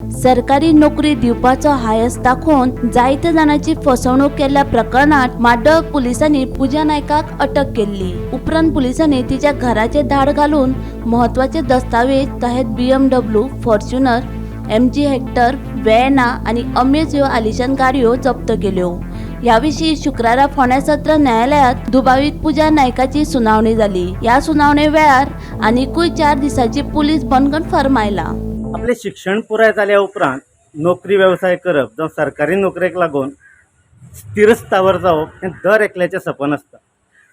सरकारी नोकरी दिवपाचो हायस दाखोवन जायत्या जाणांची फसवणूक केल्ल्या प्रकरणात माड्डोळ पुलिसांनी पूजा नायकाक अटक केल्ली। उपरांत पुलिसांनी तिच्या घराचे धाड घालून महत्वाचे दस्तावेज तहेत BMW, Fortuner, MG hectare, vena आणि अमेज ह्यो आलिशान गाडयो जप्त केल्यो। याविषयी शुक्रारा फोंड्या सत्र न्यायालयात दुबावित पूजा नायकाची सुनावणी जाली। या सुनावणे वेळार आनीकूय 4 दिसांची पुलीस बंदखण फर्मायला। आपले शिक्षण पुराय जाल्या उपरांत नोकरी व्यवसाय करप जावं सरकारी नोकरेक लागून स्थिर स्थावर जावप हें दर एकल्याचें सपन आसता।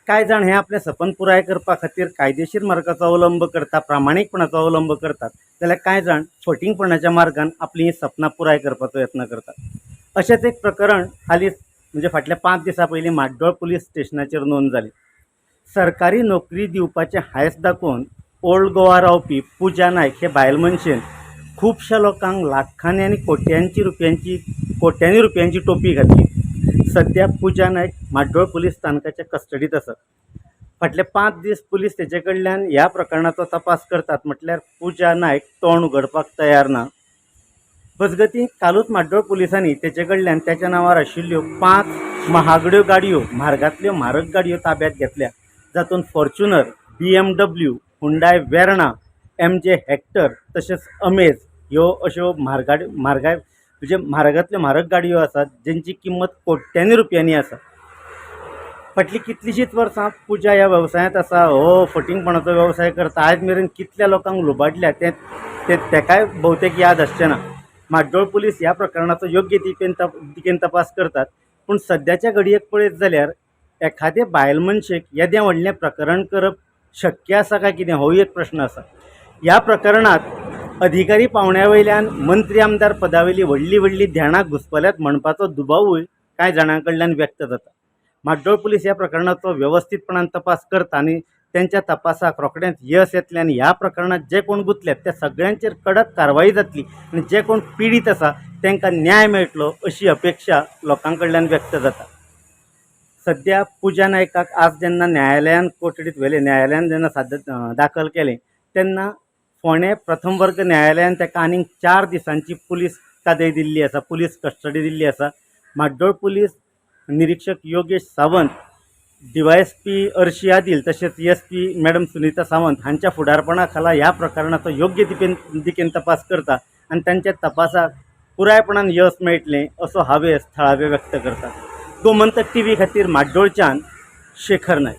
कांय जाण हें आपलें सपन पुराय करपा खातीर कायदेशीर मार्गाचो अवलंब करता, प्रामाणीकपणाचो अवलंब करतात, जाल्यार कांय जाण फटींगपणाच्या मार्गान आपलीं सपनां पुराय करपाचो यत्न करतात। अशेंच एक प्रकरण हालींच म्हणजे फाटल्या 5 दिसां पयलीं माड्डोळ पुलीस स्टेशनाचेर नोंद जाली। सरकारी नोकरी दिवपाचें हायस दाखोवन ओल्ड गोवा रावपी पूजा नायक हे बायल मनशेन खुबश्या लोकांक लाखांनी आनी कोट्यांनी रुपयांची टोपी घातली। सध्या पूजा नायक माड्डोळ पुलीस स्थानकाच्या कस्टडीत आसा। फाटले 5 दीस पुलीस तेचे कडल्यान ह्या प्रकरणाचो तपास करतात, म्हटल्यार पूजा नायक तोंड उगडपाक तयार ना। मजगतीं कालूच माड्डोळ पुलिसांनी तेचे कडल्यान तेच्या नांवार आशिल्ल्यो 5 महागड्यो गाडयो, म्हारगांतल्यो म्हारग गाडयो ताब्यांत घेतल्या, जातूंत Fortuner, BMW, Hyundai Verna, MG hectare तशेंच अमेज ह्यो अश्यो म्हारगांतल्यो म्हारग गाडयो आसात, जेंची किंमत कोट्यांनी रुपयांनी आसा। फाटलीं कितलींशींच वर्सां पूजा ह्या वेवसायांत आसा, हो फटींगपणाचो वेवसाय करता। आयज मेरेन कितल्या लोकांक लुबाडल्या तेकाय भोवतेक याद आसचें ना। माड्डोळ पुलीस ह्या प्रकरणाचो योग्य दिकेन तपास करतात, पूण सद्याच्या घडयेक पळयत जाल्यार एखादे बायल मनशेक येदें व्हडलें प्रकरण करप शक्य आसा काय कितें, हो एक प्रश्न आसा। ह्या प्रकरणात अधिकारी पावंड्या वयल्यान मंत्री आमदार पदा वयली व्हडली ध्यानां घुसपल्यात म्हणपाचो दुबावूय कांय जाणां कडल्यान व्यक्त जाता। माड्डोळ पुलीस ह्या प्रकरणाचो व्यवस्थीतपणान तपास करता आनी त्यांच्या तपासाक रोखडेंच यश येतलें आनी ह्या प्रकरणात जे कोण गुंतल्यात त्या सगळ्यांचेर कडक कारवाई जातली आनी जे कोण पीडित आसा तांकां न्याय मेळटलो अशी अपेक्षा लोकां कडल्यान व्यक्त जाता। सध्या पूजा नायकाक आज जेन्ना न्यायालयान कोठडीत व्हेलें, न्यायालयान जेन्ना दाखल केलें, तेन्ना फोंडे प्रथम वर्ग न्यायालयान ताका आनीक 4 दिसांची पुलीस कादय दिल्ली आसा, पुलीस कस्टडी दिल्ली आसा। माड्डोळ पुलीस निरीक्षक योगेश सावंत, DYSP अर्शी आदिल तशेंच SP मॅडम सुनीता सावंत हांच्या फुडारपणा खाला ह्या प्रकरणाचो योग्य दिकेन तपास करता आनी तांच्या तपासाक पुरायपणान यश मेळटलें असो हावेस थळावे व्यक्त करतात। गोमंतक TV खातीर माड्डोळच्यान शेखर नायक।